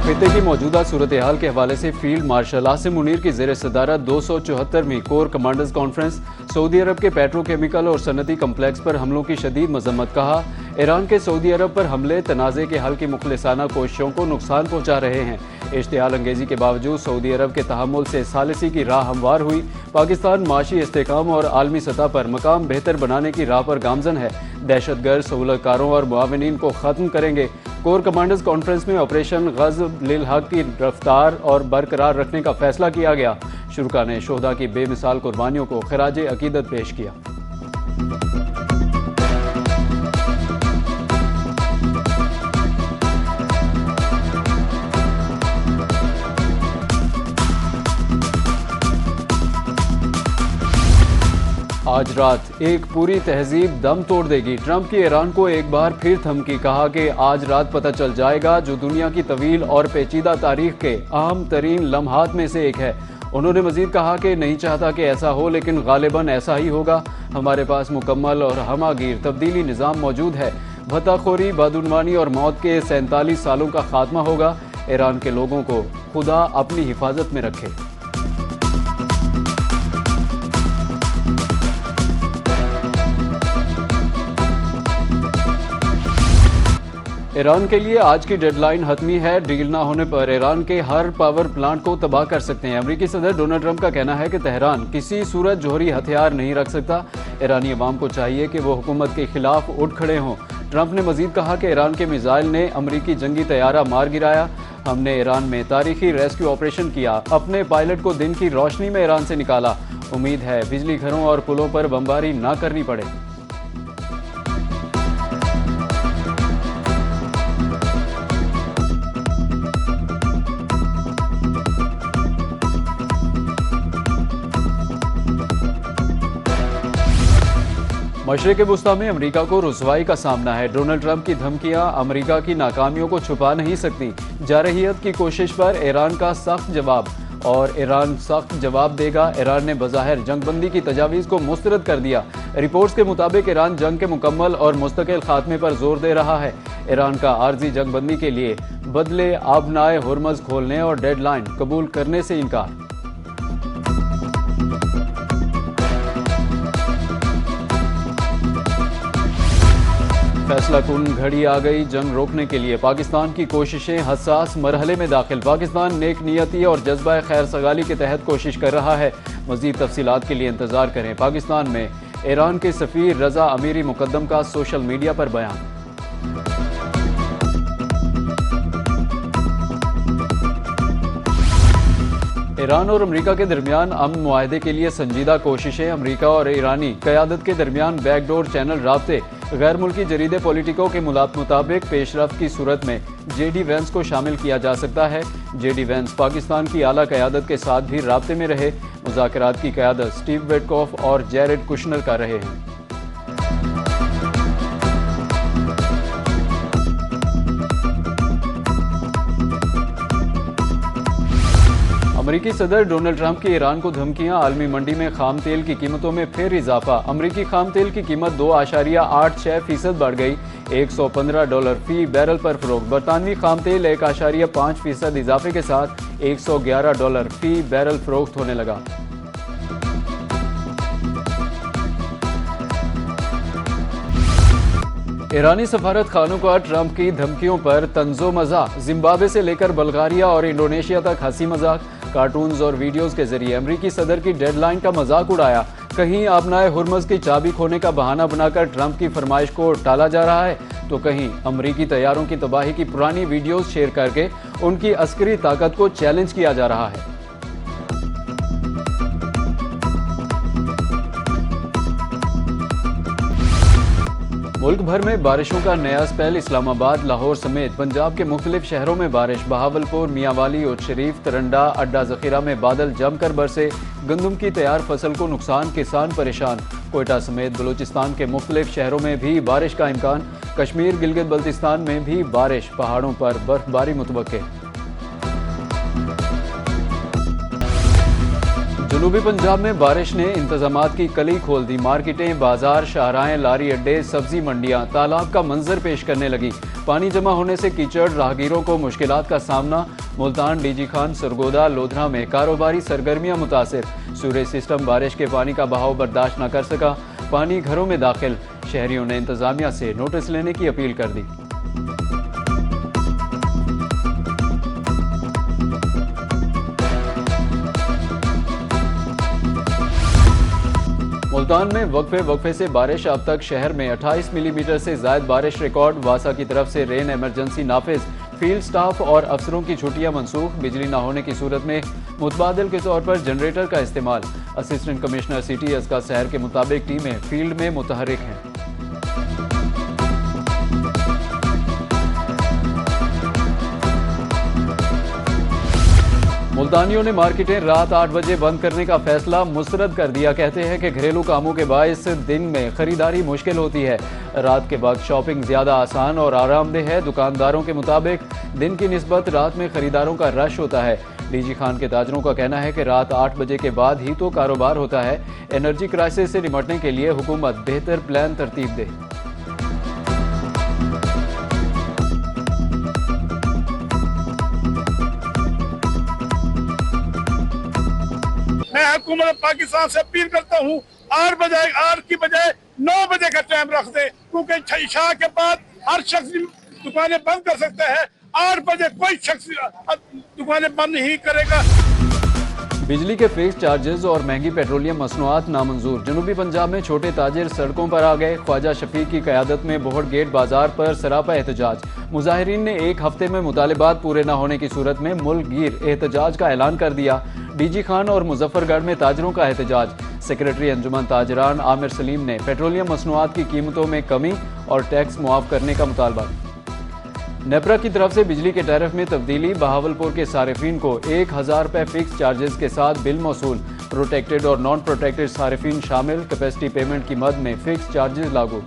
खिते की मौजूदा सूरत हाल के हवाले से फील्ड मार्शल आसिम मुनीर की ज़ेर सदारत 274वीं कोर कमांडर्स कॉन्फ्रेंस सऊदी अरब के पेट्रोकेमिकल और सनती कम्प्लेक्स पर हमलों की शदीद मजम्मत। कहा, ईरान के सऊदी अरब पर हमले तनाज़े के हल की मुखलिसाना कोशिशों को नुकसान पहुँचा रहे हैं। इश्तियाल अंगेजी के बावजूद सऊदी अरब के तहम्मुल से सालिसी की राह हमवार हुई। पाकिस्तान माशी इस्तेकाम और आलमी सतह पर मकाम बेहतर बनाने की राह पर गामजन है। दहशतगर्द सहूलतकारों और मुआविनीन को ख़त्म करेंगे। कोर कमांडर्स कॉन्फ्रेंस में ऑपरेशन ग़ज़्ब लिल हक़ की रफ्तार और बरकरार रखने का फैसला किया गया। शुरका ने शोहदा की बेमिसाल कुर्बानियों को खिराज अकीदत पेश किया। आज रात एक पूरी तहजीब दम तोड़ देगी। ट्रंप की ईरान को एक बार फिर धमकी। कहा कि आज रात पता चल जाएगा जो दुनिया की तवील और पेचीदा तारीख के अहम तरीन लम्हात में से एक है। उन्होंने मजीद कहा कि नहीं चाहता कि ऐसा हो, लेकिन गालिबन ऐसा ही होगा। हमारे पास मुकम्मल और हमागीर तब्दीली निज़ाम मौजूद है। भत्ताखोरी, बदउनवानी और मौत के 47 सालों का खात्मा होगा। ईरान के लोगों को खुदा अपनी हिफाजत में रखे। ईरान के लिए आज की डेडलाइन हतमी है। डील ना होने पर ईरान के हर पावर प्लांट को तबाह कर सकते हैं। अमेरिकी सदर डोनाल्ड ट्रंप का कहना है कि तेहरान किसी सूरत जोहरी हथियार नहीं रख सकता। ईरानी अवाम को चाहिए कि वो हुकूमत के खिलाफ उठ खड़े हों। ट्रंप ने मजीद कहा कि ईरान के मिसाइल ने अमरीकी जंगी तैयारा मार गिराया। हमने ईरान में तारीखी रेस्क्यू ऑपरेशन किया। अपने पायलट को दिन की रोशनी में ईरान से निकाला। उम्मीद है बिजली घरों और पुलों पर बमबारी ना करनी पड़े। मशरिक़ वुस्ता में अमेरिका को रुसवाई का सामना है। डोनाल्ड ट्रंप की धमकियां अमेरिका की नाकामियों को छुपा नहीं सकती। जारहियत की कोशिश पर ईरान का सख्त जवाब, और ईरान सख्त जवाब देगा। ईरान ने बज़ाहिर जंगबंदी की तजावीज़ को मुस्तरद कर दिया। रिपोर्ट्स के मुताबिक ईरान जंग के मुकम्मल और मुस्तकिल खात्मे पर जोर दे रहा है। ईरान का आर्जी जंगबंदी के लिए बदले आबनाए हुर्मज़ खोलने और डेडलाइन कबूल करने से इनकार। फैसला कुन घड़ी आ गई। जंग रोकने के लिए पाकिस्तान की कोशिशें हसास मरहले में दाखिल। पाकिस्तान नेक नियती और जज्बा खैर सगाली के तहत कोशिश कर रहा है। मज़ीद तफसीलात के लिए इंतजार करें। पाकिस्तान में ईरान के सफ़ीर रजा अमीरी मुकद्दम का सोशल मीडिया पर बयान। ईरान और अमेरिका के दरमियान अमन मुआहदे के लिए संजीदा कोशिशें। अमेरिका और ईरानी क़यादत के दरमियान बैकडोर चैनल राब्ते। गैर मुल्की जरीदे पॉलिटिको के मुताबिक पेशरफ की सूरत में JD वेंस को शामिल किया जा सकता है। JD वेंस पाकिस्तान की आला क़यादत के साथ भी राब्ते में रहे। मुज़ाकरात की क़यादत स्टीव विटकॉफ और जैरेड कुशनर कर रहे हैं। अमेरिकी सदर डोनाल्ड ट्रंप की ईरान को धमकियां। आलमी मंडी में खाम तेल की कीमतों में फिर इजाफा। अमेरिकी खाम तेल की कीमत 2.86% बढ़ गई। $115 फी बैरल पर फरोख्त। बरतानवी खाम तेल 1.5% इजाफे के साथ $111 फी बैरल फरोख्त होने लगा। ईरानी सफारत खानों का ट्रंप की धमकियों पर तंजो मज़ाक। जिम्बाब्वे से लेकर बल्गारिया और इंडोनेशिया तक हंसी मजाक। कार्टून्स और वीडियोस के जरिए अमेरिकी सदर की डेडलाइन का मजाक उड़ाया। कहीं आबनाए हुर्मज़ की चाबी खोने का बहाना बनाकर ट्रंप की फरमाइश को टाला जा रहा है, तो कहीं अमेरिकी तैयारों की तबाही की पुरानी वीडियोस शेयर करके उनकी अस्करी ताकत को चैलेंज किया जा रहा है। मुल्क भर में बारिशों का नया स्पेल। इस्लामाबाद, लाहौर समेत पंजाब के मुख्तलिफ शहरों में बारिश। बहावलपुर, मियांवाली और शरीफ, तरंडा, अड्डा ज़खीरा में बादल जमकर बरसे। गंदम की तैयार फसल को नुकसान, किसान परेशान। कोयटा समेत बलूचिस्तान के मुख्तलिफ शहरों में भी बारिश का इम्कान। कश्मीर, गिलगित बल्तिस्तान में भी बारिश। पहाड़ों पर बर्फबारी मुतवक्के। जनूबी पंजाब में बारिश ने इंतजामात की कली खोल दी। मार्केटें, बाजार, शाहराहें, लारी अड्डे, सब्जी मंडियां तालाब का मंजर पेश करने लगी। पानी जमा होने से कीचड़, राहगीरों को मुश्किलात का सामना। मुल्तान, डीजी खान, सरगोदा, लोधरा में कारोबारी सरगर्मियां मुतासिर। सूरेज सिस्टम बारिश के पानी का बहाव बर्दाश्त न कर सका। पानी घरों में दाखिल। शहरियों ने इंतजामिया से नोटिस लेने की अपील कर दी। मुल्तान में वक्फे से बारिश। अब तक शहर में 28 मिलीमीटर से ज्यादा बारिश रिकॉर्ड। वासा की तरफ से रेन इमरजेंसी नाफिज। फील्ड स्टाफ और अफसरों की छुट्टियां मनसूख। बिजली न होने की सूरत में मुतबादिल के तौर पर जनरेटर का इस्तेमाल। असिस्टेंट कमिश्नर सिटी असका सहर के मुताबिक टीमें फील्ड में मुतहरिक हैं। मुल्तानियों ने मार्केटें रात 8 बजे बंद करने का फैसला मुस्तरद कर दिया। कहते हैं कि घरेलू कामों के बायस दिन में खरीदारी मुश्किल होती है। रात के वक्त शॉपिंग ज्यादा आसान और आरामदेह है। दुकानदारों के मुताबिक दिन की निस्बत रात में खरीदारों का रश होता है। डीजी खान के ताजरों का कहना है कि रात 8 बजे के बाद ही तो कारोबार होता है। एनर्जी क्राइसिस से निपटने के लिए हुकूमत बेहतर प्लान तरतीब दे। मैं हुकूमत पाकिस्तान से अपील करता हूँ 8 की बजाय 9 बजे का टाइम रख दे, क्योंकि इशा के बाद हर शख्स दुकानें बंद कर सकता है। 8 बजे कोई शख्स दुकानें बंद नहीं करेगा। बिजली के फिक्स चार्जेस और महंगी पेट्रोलियम मसनूआत नामंजूर। जनूबी पंजाब में छोटे ताजिर सड़कों पर आ गए। ख्वाजा शफीक की क़यादत में बोहड़ गेट बाजार पर सरापा एहतजाज। मुजाहिरीन ने 1 हफ्ते में मुतालिबात पूरे न होने की सूरत में मुल्क गिर एहतजाज का ऐलान कर दिया। डीजी खान और मुजफ्फरगढ़ में ताजरों का एहतजाज। सेक्रेटरी अंजुमन ताजरान आमिर सलीम ने पेट्रोलियम मसनूआत की कीमतों में कमी और टैक्स मुआफ करने का मुतालबा। नेपरा की तरफ से बिजली के टैरिफ में तब्दीली। बहावलपुर के सारिफीन को 1000 रुपये फिक्स चार्जेस के साथ बिल मौसूल। प्रोटेक्टेड और नॉन प्रोटेक्टेड सारिफीन शामिल। कैपेसिटी पेमेंट की मद में फिक्स चार्जेस लागू।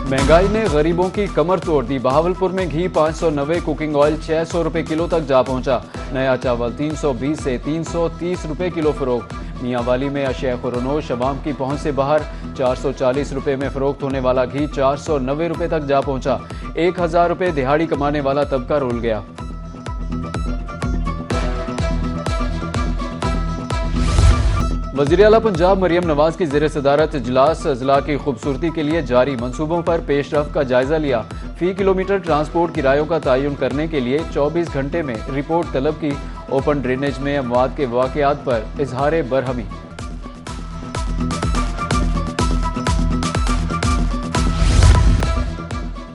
महंगाई ने गरीबों की कमर तोड़ दी। बहावलपुर में घी 590, कुकिंग ऑयल 600 रुपये किलो तक जा पहुंचा। नया चावल 320 से 330 रुपये किलो फरोख्त। मियांवाली में अशिया खुरनोश अवाम की पहुंच से बाहर। 440 रुपये में फरोख्त होने वाला घी 490 रुपये तक जा पहुंचा। 1000 रुपये दिहाड़ी कमाने वाला तबका रुल गया। वज़ीर आला पंजाब मरियम नवाज की ज़ेर सदारत इजलास। अजला की खूबसूरती के लिए जारी मंसूबों पर पेशरफ्त का जायजा लिया। फी किलोमीटर ट्रांसपोर्ट किरायों का तयन करने के लिए 24 घंटे में रिपोर्ट तलब की। ओपन ड्रेनेज में अमवात के वाक़यात पर इजहार बरहमी।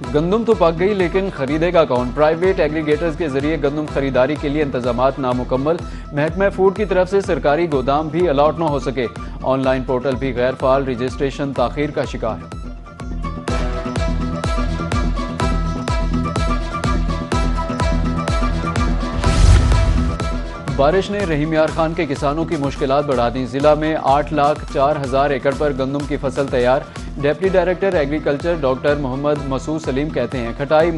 गंदम तो पक गई, लेकिन खरीदेगा कौन? प्राइवेट एग्रीगेटर्स के जरिए गंदम खरीदारी के लिए इंतजामात नामुकम्मल। महकमा फूड की तरफ से सरकारी गोदाम भी अलॉट न हो सके। ऑनलाइन पोर्टल भी गैर फाल। रजिस्ट्रेशन ताखीर का शिकार। बारिश ने रहीम यार खान के किसानों की मुश्किलात बढ़ा दी। जिला में 8,04,000 एकड़ पर गंदम की फसल तैयार। Deputy director agriculture doctor Mohammad Masood Salim कहते हैं कटाई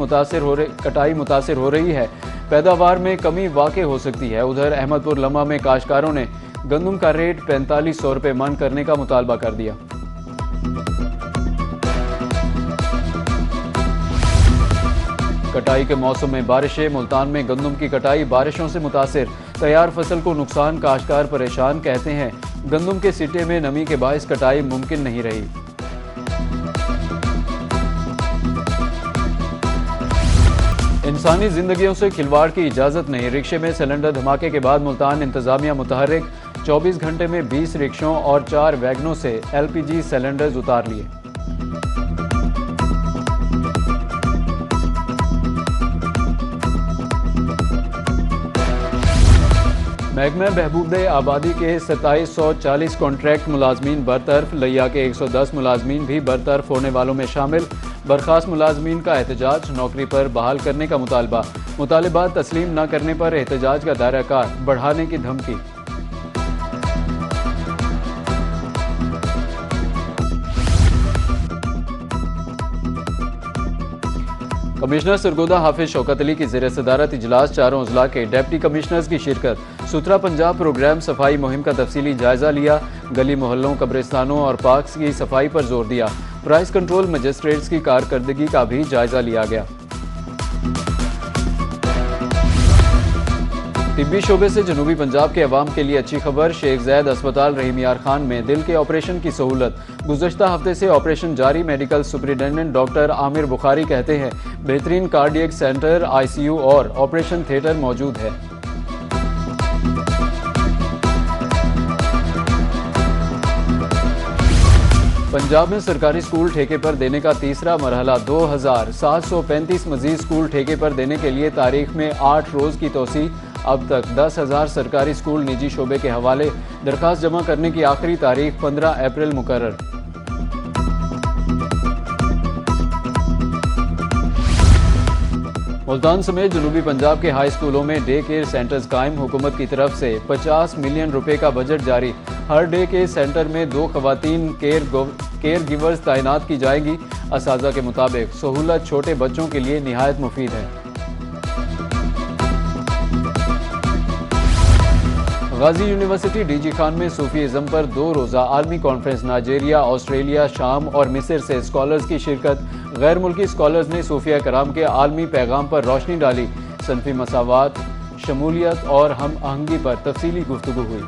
मुतासिर हो रही है। पैदावार में कमी वाक़ई हो सकती है। उधर अहमदपुर लम्हा में काश्तकारों ने गंदम का रेट 4500 रुपये मन करने का मुतालबा कर दिया। कटाई के मौसम में बारिशें। मुल्तान में गंदम की कटाई बारिशों से मुतासिर। तैयार फसल को नुकसान। काश्तकार परेशान। कहते हैं गंदम के सिटे में नमी के बायस कटाई मुमकिन नहीं रही। इंसानी जिंदगियों से खिलवाड़ की इजाजत नहीं। रिक्शे में सिलेंडर धमाके के बाद मुल्तान इंतजामिया मुतहर्रिक। 24 घंटे में 20 रिक्शों और 4 वैगनों से LPG सिलेंडर्स उतार लिए। महकमा बहबूद आबादी के 2740 कॉन्ट्रैक्ट मुलाजमीन बरतरफ। लिया के 110 मुलाजमीन भी बरतरफ होने वालों में शामिल। बर्खास्त मुलाजमीन का एहतजाज। नौकरी पर बहाल करने का मुतालबा। मुतालबात तस्लीम न करने पर एहतजाज का दायरा कार बढ़ाने की धमकी। कमिश्नर सरगोदा हाफिज शौकत अली की ज़ेर सदारत इजलास, चारों अजला के डिप्टी कमिश्नर्स की शिरकत। सुथरा पंजाब प्रोग्राम सफाई मुहिम का तफसीली जायजा लिया। गली मोहल्लों, कब्रिस्तानों और पार्क्स की सफाई पर जोर दिया। प्राइस कंट्रोल मजिस्ट्रेट्स की कारकर्दगी का भी जायजा लिया गया। तिब्बी शोबे से जनूबी पंजाब के अवाम के लिए अच्छी खबर। शेख ज़ैद अस्पताल रहीम यार खान में दिल के ऑपरेशन की सहूलत। गुज़श्ता हफ्ते से ऑपरेशन जारी। Medical superintendent doctor Aamir Bukhari कहते हैं बेहतरीन कार्डियक सेंटर, ICU और ऑपरेशन थिएटर मौजूद है। पंजाब में सरकारी स्कूल ठेके पर देने का तीसरा मरहला 2735 मजीद स्कूल ठेके पर देने के लिए तारीख में 8 रोज़ की तोसी। अब तक 10,000 सरकारी स्कूल निजी शोबे के हवाले। दरखास्त जमा करने की आखिरी तारीख 15 अप्रैल मुकर्रर। मुल्तान समेत जनूबी पंजाब के हाई स्कूलों में डे केयर सेंटर्स कायम। हुकूमत की तरफ से 50 मिलियन रुपए का बजट जारी। हर डे केयर सेंटर में 2 खवातीन केयर गिवर्स तैनात की जाएंगी। असाजा के मुताबिक सहूलत छोटे बच्चों के लिए निहायत मुफीद है। गाजी यूनिवर्सिटी DG खान में सूफीज़म पर 2 रोज़ा आलमी कॉन्फ्रेंस। नाइजीरिया, ऑस्ट्रेलिया, शाम और मिस्र से स्कॉलर्स की शिरकत। गैर मुल्की स्कॉलर्स ने सूफिया कराम के आलमी पैगाम पर रोशनी डाली। सनफी मसावात, शमूलियत और हम आहंगी पर तफसीली गुफ्तगू हुई।